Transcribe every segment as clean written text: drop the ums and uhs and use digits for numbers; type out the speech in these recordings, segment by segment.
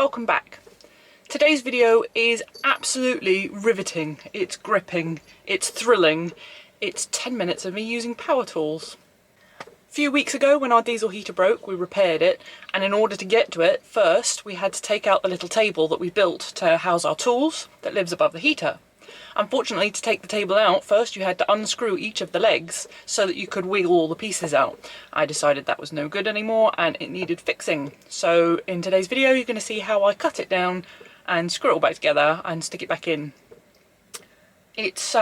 welcome back. Today's video is absolutely riveting, it's gripping, it's thrilling, it's 10 minutes of me using power tools. A few weeks ago when our diesel heater broke, we repaired it, and in order to get to it, first we had to take out the little table that we built to house our tools that lives above the heater. Unfortunately, to take the table out, first you had to unscrew each of the legs so that you could wiggle all the pieces out. I decided that was no good anymore and it needed fixing. So in today's video you're going to see how I cut it down and screw it all back together and stick it back in. It's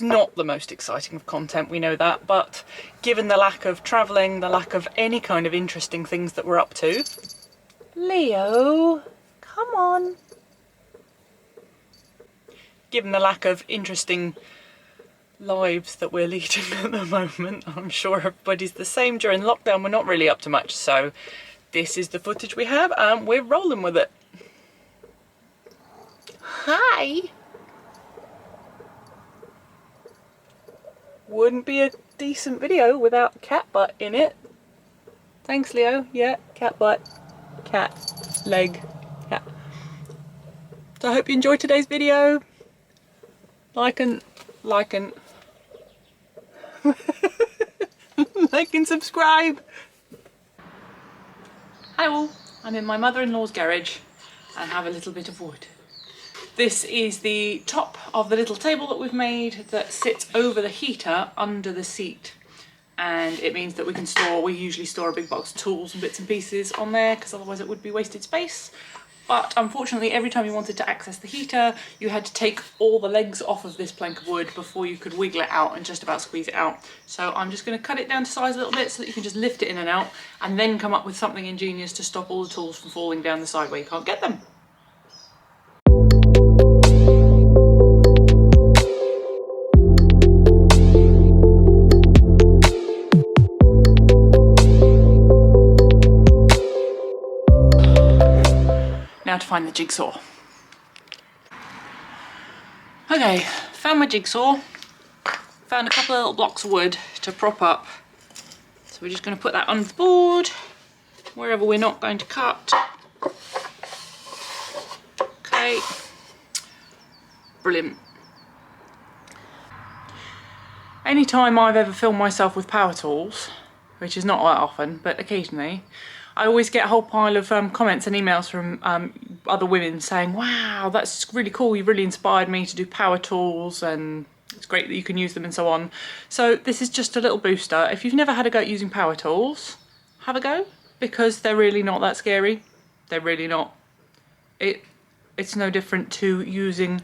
not the most exciting of content, we know that, but given the lack of travelling, the lack of any kind of interesting things that we're up to... Leo, come on. Given the lack of interesting lives that we're leading at the moment, I'm sure everybody's the same. During lockdown we're not really up to much, so this is the footage we have and we're rolling with it. Hi! Wouldn't be a decent video without cat butt in it. Thanks, Leo. Yeah, cat butt, cat leg, cat. So I hope you enjoyed today's video. Like and subscribe. Hi all, I'm in my mother-in-law's garage and have a little bit of wood. This is the top of the little table that we've made that sits over the heater under the seat, and it means that we usually store a big box of tools and bits and pieces on there because otherwise it would be wasted space. But unfortunately, every time you wanted to access the heater, you had to take all the legs off of this plank of wood before you could wiggle it out and just about squeeze it out. So I'm just going to cut it down to size a little bit so that you can just lift it in and out and then come up with something ingenious to stop all the tools from falling down the side where you can't get them. Now to find the jigsaw. Okay, found my jigsaw. Found a couple of little blocks of wood to prop up. So we're just going to put that on the board, wherever we're not going to cut. Okay. Brilliant. Anytime I've ever filmed myself with power tools, which is not that often, but occasionally, I always get a whole pile of comments and emails from other women saying, wow, that's really cool, you've really inspired me to do power tools and it's great that you can use them and so on. So this is just a little booster. If you've never had a go at using power tools, have a go, because they're really not that scary. They're really not. It's no different to using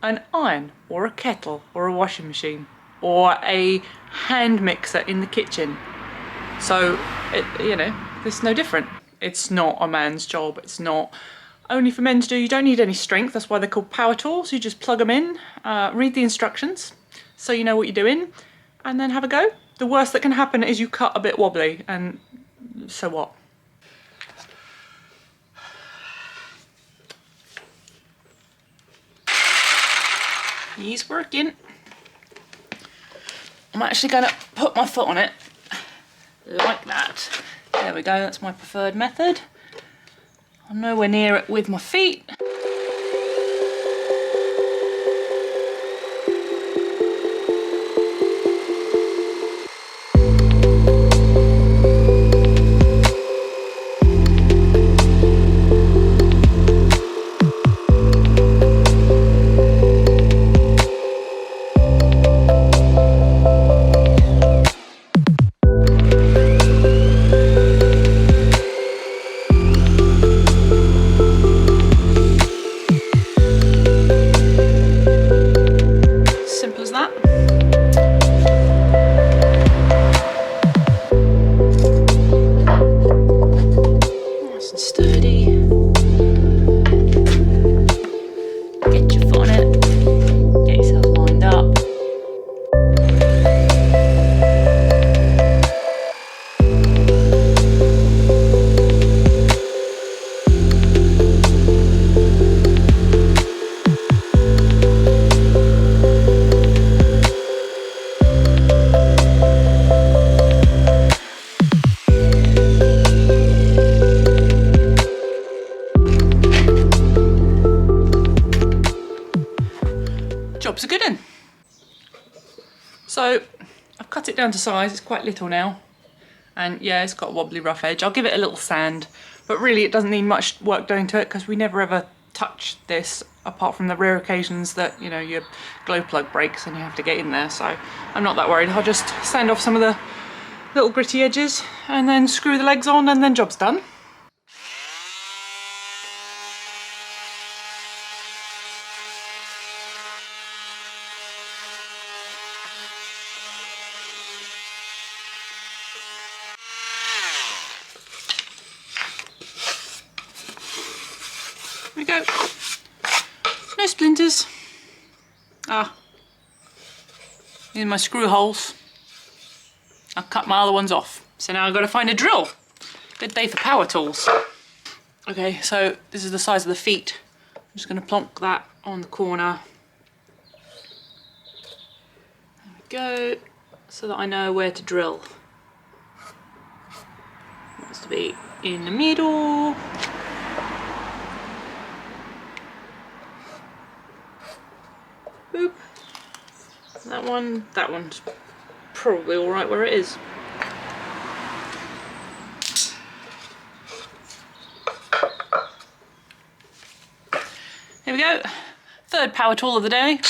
an iron or a kettle or a washing machine or a hand mixer in the kitchen. So, you know, it's no different. It's not a man's job. It's not only for men to do. You don't need any strength. That's why they're called power tools. You just plug them in, read the instructions so you know what you're doing, and then have a go. The worst that can happen is you cut a bit wobbly, and so what? He's working. I'm actually going to put my foot on it like that. There we go, that's my preferred method. I'm nowhere near it with my feet. job's a good one. So I've cut it down to size, it's quite little now. And yeah, it's got a wobbly rough edge. I'll give it a little sand, but really it doesn't need much work doing to it because we never ever touch this apart from the rare occasions that, you know, your glow plug breaks and you have to get in there. So I'm not that worried. I'll just sand off some of the little gritty edges and then screw the legs on and then job's done. There we go. No splinters. Ah. Here's my screw holes. I've cut my other ones off. So now I've got to find a drill. Good day for power tools. Okay, so this is the size of the feet. I'm just going to plonk that on the corner. There we go. So that I know where to drill. It wants to be in the middle. Boop. That one's probably all right where it is. Here we go. Third power tool of the day.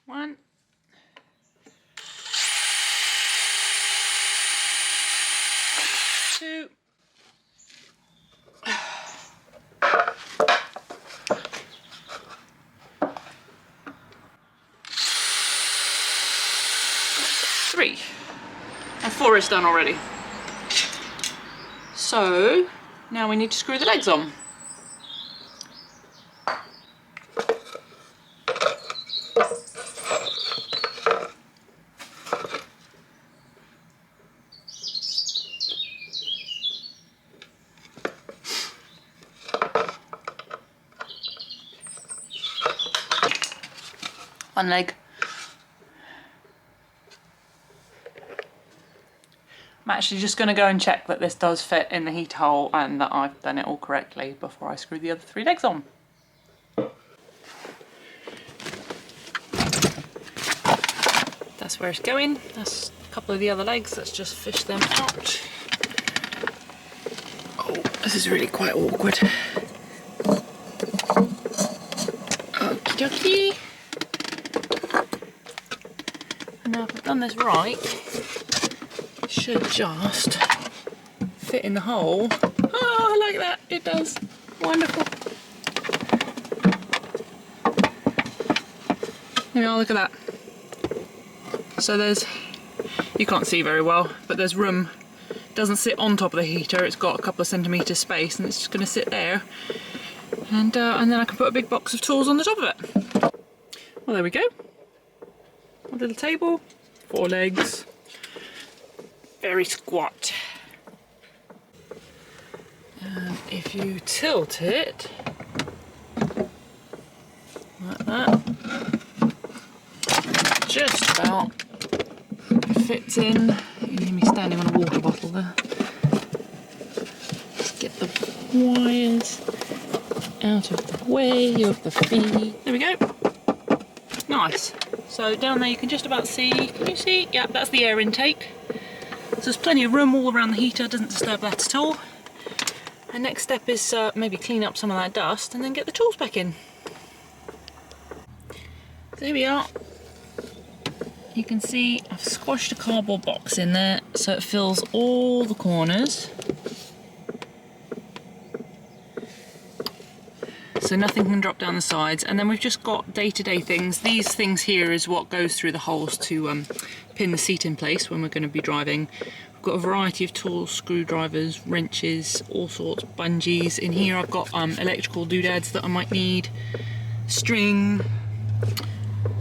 One. Two. Three. And 4 is done already. So now we need to screw the legs on. One leg. I'm actually just going to go and check that this does fit in the heater hole and that I've done it all correctly before I screw the other 3 legs on. That's where it's going. That's a couple of the other legs. Let's just fish them out. Oh, this is really quite awkward. Okie dokie. And now if I've done this right, it should just fit in the hole. Oh, I like that. It does. Wonderful. There we are, look at that. So there's, you can't see very well, but there's room. It doesn't sit on top of the heater, it's got a couple of centimetres space and it's just going to sit there. And then I can put a big box of tools on the top of it. Well, there we go. A little table, 4 legs, very squat. And if you tilt it like that, just about fits in. You can hear me standing on a water bottle there. Just get the wires out of the way of the feet. There we go. Nice. So down there you can just about see, can you see? Yeah, that's the air intake. So there's plenty of room all around the heater, doesn't disturb that at all. And next step is maybe clean up some of that dust and then get the tools back in. So here we are. You can see I've squashed a cardboard box in there so it fills all the corners. So nothing can drop down the sides, and then we've just got day-to-day things. These things here is what goes through the holes to pin the seat in place when we're going to be driving. We've got a variety of tools, screwdrivers, wrenches, all sorts, bungees. In here I've got electrical doodads that I might need, string,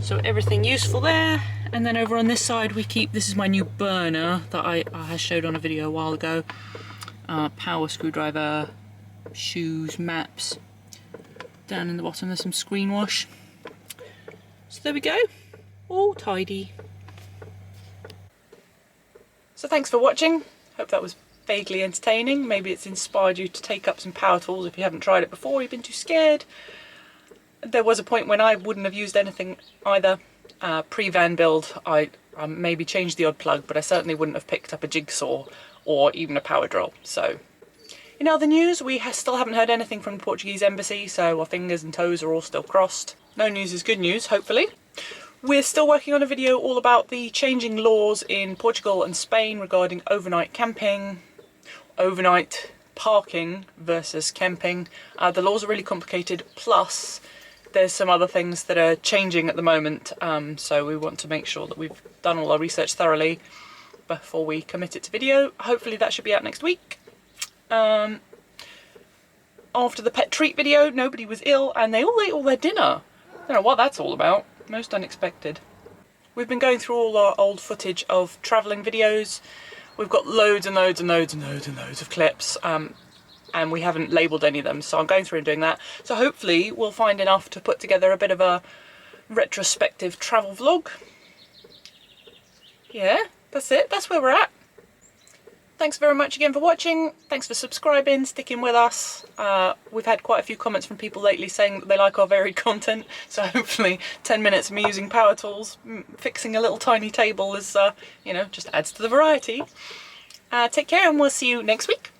so everything useful there. And then over on this side we keep, this is my new burner that I showed on a video a while ago. Power screwdriver, shoes, maps. Down in the bottom there's some screen wash. So there we go, all tidy. So thanks for watching. Hope that was vaguely entertaining. Maybe it's inspired you to take up some power tools if you haven't tried it before, you've been too scared. There was a point when I wouldn't have used anything either. Pre-van build, I maybe changed the odd plug, but I certainly wouldn't have picked up a jigsaw or even a power drill. So in other news, we still haven't heard anything from the Portuguese embassy, so our fingers and toes are all still crossed. No news is good news, hopefully. We're still working on a video all about the changing laws in Portugal and Spain regarding overnight camping, overnight parking versus camping. The laws are really complicated, plus there's some other things that are changing at the moment, so we want to make sure that we've done all our research thoroughly before we commit it to video. Hopefully that should be out next week. After the pet treat video, nobody was ill and they all ate all their dinner. I don't know what that's all about. Most unexpected. We've been going through all our old footage of travelling videos. We've got loads and loads and loads and loads and loads of clips, and we haven't labelled any of them, so I'm going through and doing that. So hopefully we'll find enough to put together a bit of a retrospective travel vlog. Yeah, that's it. That's where we're at. Thanks very much again for watching. Thanks for subscribing, sticking with us. We've had quite a few comments from people lately saying that they like our varied content, so hopefully 10 minutes of me using power tools, fixing a little tiny table is, you know, just adds to the variety. Take care and we'll see you next week.